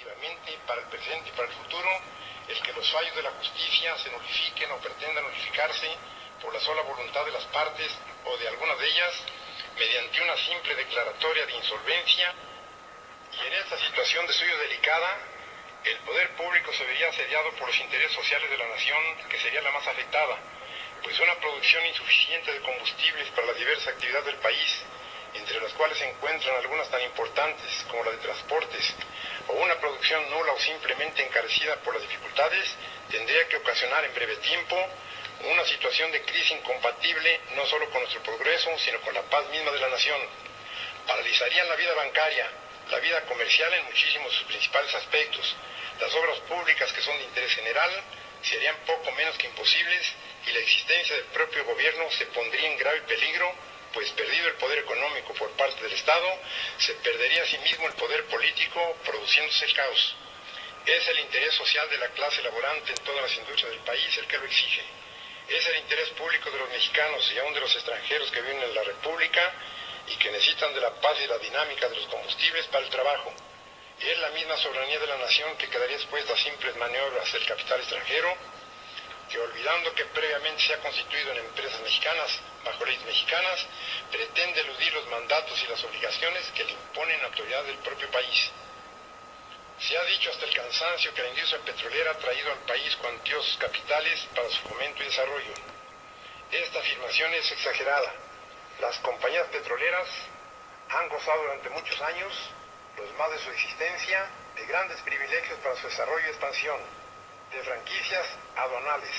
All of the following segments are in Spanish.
Efectivamente, para el presente y para el futuro, el que los fallos de la justicia se nulifiquen o pretendan nulificarse por la sola voluntad de las partes o de alguna de ellas, mediante una simple declaratoria de insolvencia. Y en esta situación de suyo delicada, el poder público se vería asediado por los intereses sociales de la nación, que sería la más afectada, pues una producción insuficiente de combustibles para las diversas actividades del país, entre las cuales se encuentran algunas tan importantes como la de transportes, o una producción nula o simplemente encarecida por las dificultades, tendría que ocasionar en breve tiempo una situación de crisis incompatible no solo con nuestro progreso, sino con la paz misma de la nación. Paralizarían la vida bancaria, la vida comercial en muchísimos de sus principales aspectos. Las obras públicas que son de interés general serían poco menos que imposibles y la existencia del propio gobierno se pondría en grave peligro, pues perdido el poder económico por parte del Estado, se perdería asimismo el poder político, produciéndose el caos. Es el interés social de la clase laborante en todas las industrias del país el que lo exige. Es el interés público de los mexicanos y aún de los extranjeros que viven en la República y que necesitan de la paz y la dinámica de los combustibles para el trabajo. Es la misma soberanía de la nación que quedaría expuesta a simples maniobras del capital extranjero, que olvidando que previamente se ha constituido en empresas mexicanas, bajo leyes mexicanas, pretende eludir los mandatos y las obligaciones que le imponen autoridades del propio país. Se ha dicho hasta el cansancio que la industria petrolera ha traído al país cuantiosos capitales para su fomento y desarrollo. Esta afirmación es exagerada. Las compañías petroleras han gozado durante muchos años, los más de su existencia, de grandes privilegios para su desarrollo y expansión, de franquicias aduanales,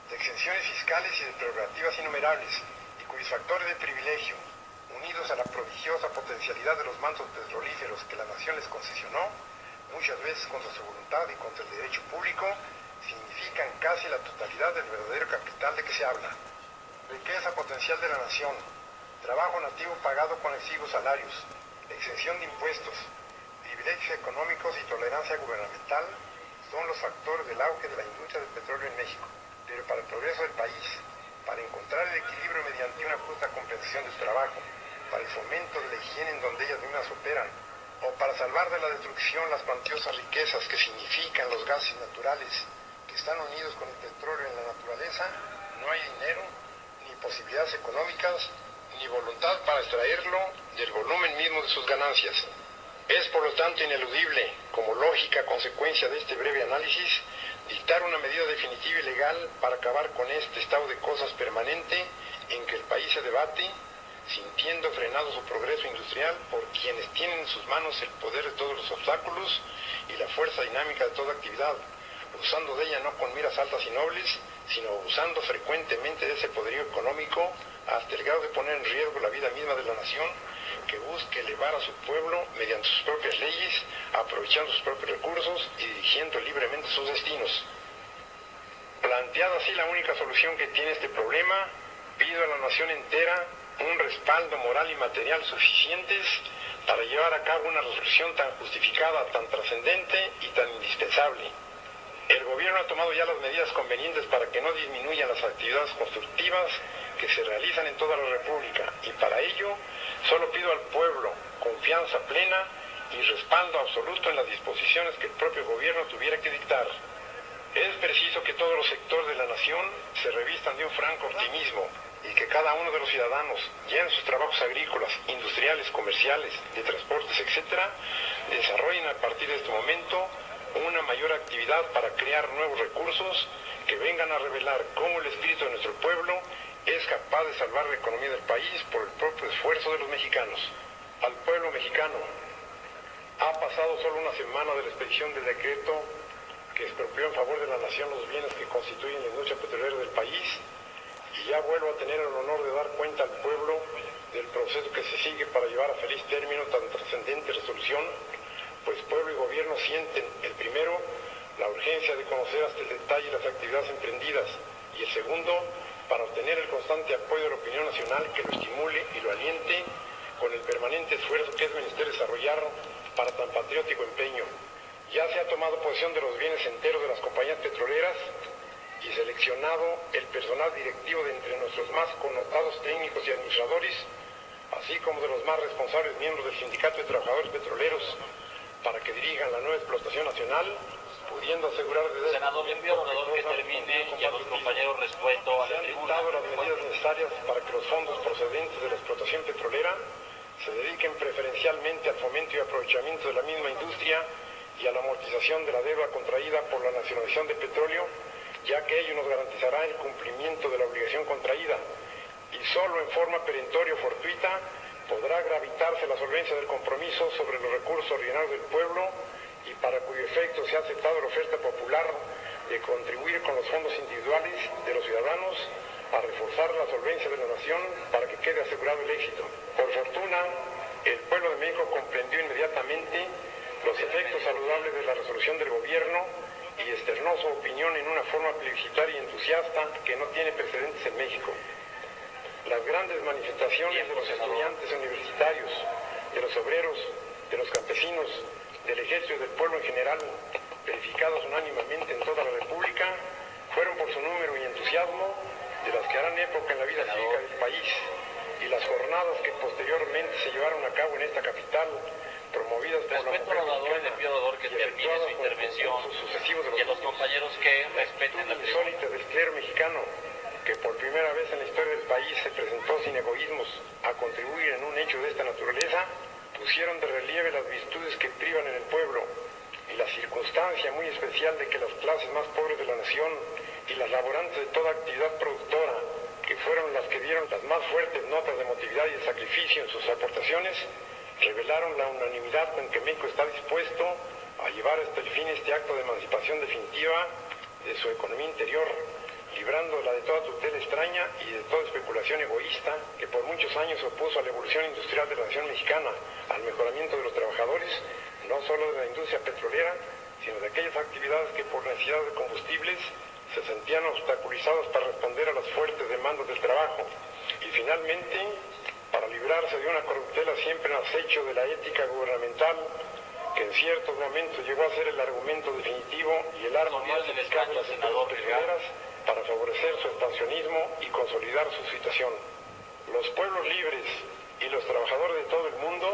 de exenciones fiscales y de prerrogativas innumerables, y cuyos factores de privilegio, unidos a la prodigiosa potencialidad de los mantos petrolíferos que la nación les concesionó, muchas veces contra su voluntad y contra el derecho público, significan casi la totalidad del verdadero capital de que se habla. Riqueza potencial de la nación, trabajo nativo pagado con exiguos salarios, exención de impuestos, privilegios económicos y tolerancia gubernamental son los factores del auge de la industria del petróleo en México. Pero para el progreso del país, para encontrar el equilibrio mediante una justa compensación del trabajo, para el fomento de la higiene en donde ellas mismas operan, o para salvar de la destrucción las cuantiosas riquezas que significan los gases naturales que están unidos con el petróleo en la naturaleza, no hay dinero, ni posibilidades económicas, ni voluntad para extraerlo del volumen mismo de sus ganancias. Es por lo tanto ineludible, como lógica consecuencia de este breve análisis, dictar una medida definitiva y legal para acabar con este estado de cosas permanente en que el país se debate, sintiendo frenado su progreso industrial por quienes tienen en sus manos el poder de todos los obstáculos y la fuerza dinámica de toda actividad, usando de ella no con miras altas y nobles, sino abusando frecuentemente de ese poderío económico hasta el grado de poner en riesgo la vida misma de la nación, que busque elevar a su pueblo mediante sus propias leyes, aprovechando sus propios recursos y dirigiendo libremente sus destinos. Planteada así la única solución que tiene este problema, pido a la nación entera un respaldo moral y material suficientes para llevar a cabo una resolución tan justificada, tan trascendente y tan indispensable. El gobierno ha tomado ya las medidas convenientes para que no disminuyan las actividades constructivas que se realizan en toda la República, y para ello solo pido al pueblo confianza plena y respaldo absoluto en las disposiciones que el propio gobierno tuviera que dictar. Es preciso que todos los sectores de la nación se revistan de un franco optimismo y que cada uno de los ciudadanos, ya en sus trabajos agrícolas, industriales, comerciales, de transportes, etc., desarrollen a partir de este momento una mayor actividad para crear nuevos recursos que vengan a revelar cómo el espíritu de nuestro pueblo es capaz de salvar la economía del país por el propio esfuerzo de los mexicanos. Al pueblo mexicano, ha pasado solo una semana de la expedición del decreto que expropió en favor de la nación los bienes que constituyen la industria petrolera del país, y ya vuelvo a tener el honor de dar cuenta al pueblo del proceso que se sigue para llevar a feliz término tan trascendente resolución, pues pueblo y gobierno sienten, el primero, la urgencia de conocer hasta el detalle las actividades emprendidas, y el segundo, para obtener el constante apoyo de la opinión nacional que lo estimule y lo aliente con el permanente esfuerzo que es menester desarrollar para tan patriótico empeño. Ya se ha tomado posesión de los bienes enteros de las compañías petroleras y seleccionado el personal directivo de entre nuestros más connotados técnicos y administradores, así como de los más responsables miembros del Sindicato de Trabajadores Petroleros, para que dirijan fijan la nueva explotación nacional, pudiendo asegurar desde senador, le pido al orador que termine y a los compañeros respeto a la tribuna. Se han dictado las medidas necesarias para que los fondos procedentes de la explotación petrolera se dediquen preferencialmente al fomento y aprovechamiento de la misma industria y a la amortización de la deuda contraída por la nacionalización de petróleo, ya que ello nos garantizará el cumplimiento de la obligación contraída y solo en forma perentoria o fortuita podrá gravitarse la solvencia del compromiso sobre los recursos ordinarios del pueblo y para cuyo efecto se ha aceptado la oferta popular de contribuir con los fondos individuales de los ciudadanos a reforzar la solvencia de la nación para que quede asegurado el éxito. Por fortuna, el pueblo de México comprendió inmediatamente los efectos saludables de la resolución del gobierno y externó su opinión en una forma plebiscitaria y entusiasta que no tiene precedentes en México. Las grandes manifestaciones de los estudiantes universitarios, de los obreros, de los campesinos, del ejército y del pueblo en general, verificadas unánimemente en toda la República, fueron por su número y entusiasmo de las que harán época en la vida cívica del país, y las jornadas que posteriormente se llevaron a cabo en esta capital, promovidas por la mujer mexicana, le pido al orador que termine su intervención y a los compañeros que respeten la tribuna. Insólita del clero mexicano, que por primera vez en la historia del país se presentó sin egoísmos a contribuir en un hecho de esta naturaleza, pusieron de relieve las virtudes que privan en el pueblo y la circunstancia muy especial de que las clases más pobres de la nación y las laborantes de toda actividad productora, que fueron las que dieron las más fuertes notas de emotividad y de sacrificio en sus aportaciones, revelaron la unanimidad con que México está dispuesto a llevar hasta el fin este acto de emancipación definitiva de su economía interior, librándola de toda tutela extraña y de toda especulación egoísta que por muchos años opuso a la evolución industrial de la nación mexicana, al mejoramiento de los trabajadores, no solo de la industria petrolera, sino de aquellas actividades que por necesidad de combustibles se sentían obstaculizadas para responder a las fuertes demandas del trabajo. Y finalmente, para librarse de una corruptela siempre en acecho de la ética gubernamental, que en ciertos momentos llegó a ser el argumento definitivo y el arma más eficaz de las empresas petroleras para favorecer su expansionismo y consolidar su situación. Los pueblos libres y los trabajadores de todo el mundo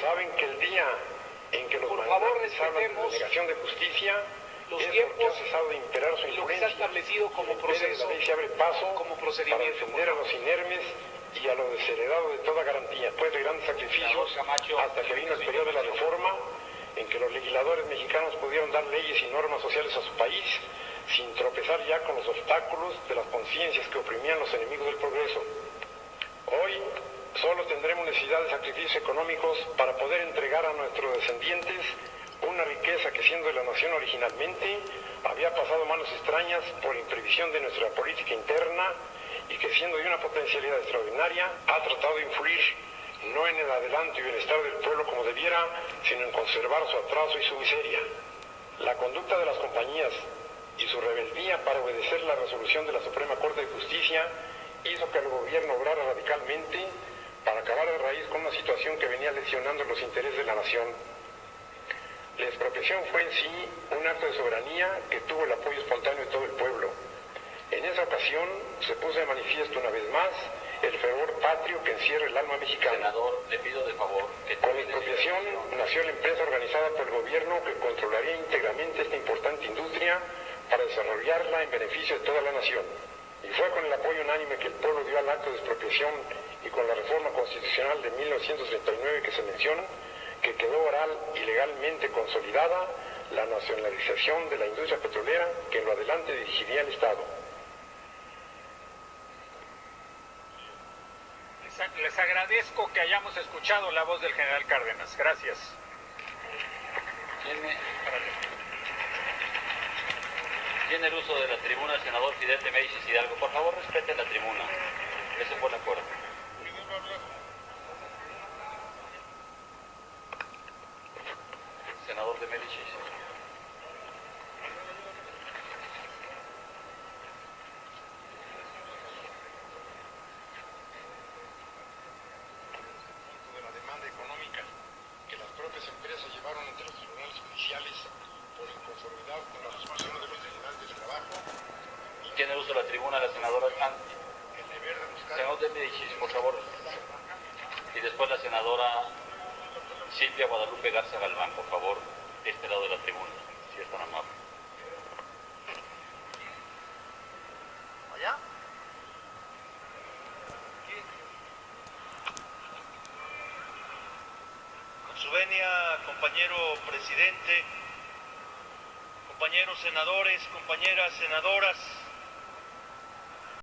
saben que el día en que los mandantes hablan de negación de justicia los es tiempos porque ha cesado de imperar su y lo que está influencia. establecido como proceso, La ley se abre paso como para procedimiento. defender a los inermes y a los desheredados de toda garantía, después de grandes sacrificios, hasta que vino el periodo de la reforma, en que los legisladores mexicanos pudieron dar leyes y normas sociales a su país, sin tropezar ya con los obstáculos de las conciencias que oprimían los enemigos del progreso. Hoy solo tendremos necesidad de sacrificios económicos para poder entregar a nuestros descendientes una riqueza que, siendo de la nación originalmente, había pasado manos extrañas por imprevisión de nuestra política interna y que, siendo de una potencialidad extraordinaria, ha tratado de influir no en el adelanto y bienestar del pueblo como debiera, sino en conservar su atraso y su miseria. La conducta de las compañías y su rebeldía para obedecer la resolución de la Suprema Corte de Justicia hizo que el gobierno obrara radicalmente para acabar de raíz con una situación que venía lesionando los intereses de la nación. La expropiación fue en sí un acto de soberanía que tuvo el apoyo espontáneo de todo el pueblo. En esa ocasión se puso de manifiesto una vez más el fervor patrio que encierra el alma mexicana. Senador, le pido de favor que Con la expropiación nació la empresa organizada por el gobierno que controlaría íntegramente esta importante industria para desarrollarla en beneficio de toda la nación. Y fue con el apoyo unánime que el pueblo dio al acto de expropiación y con la reforma constitucional de 1939 que se menciona, que quedó oral y legalmente consolidada la nacionalización de la industria petrolera que en lo adelante dirigiría el Estado. Les agradezco que hayamos escuchado la voz del general Cárdenas. Gracias. Tiene el uso de la tribuna el senador Fidel de Médicis Hidalgo. Por favor, respeten la tribuna. Ese fue el acuerdo. Senador de Médicis. De la demanda económica que las propias empresas llevaron ante los tribunales judiciales por inconformidad con las resoluciones de los tribunales del trabajo. Tiene el uso de la tribuna la senadora El deber de buscar... senador de Médicis, por favor. Y después la senadora Silvia Guadalupe Garza Galván, por favor. Su venia, compañero presidente, compañeros senadores, compañeras senadoras,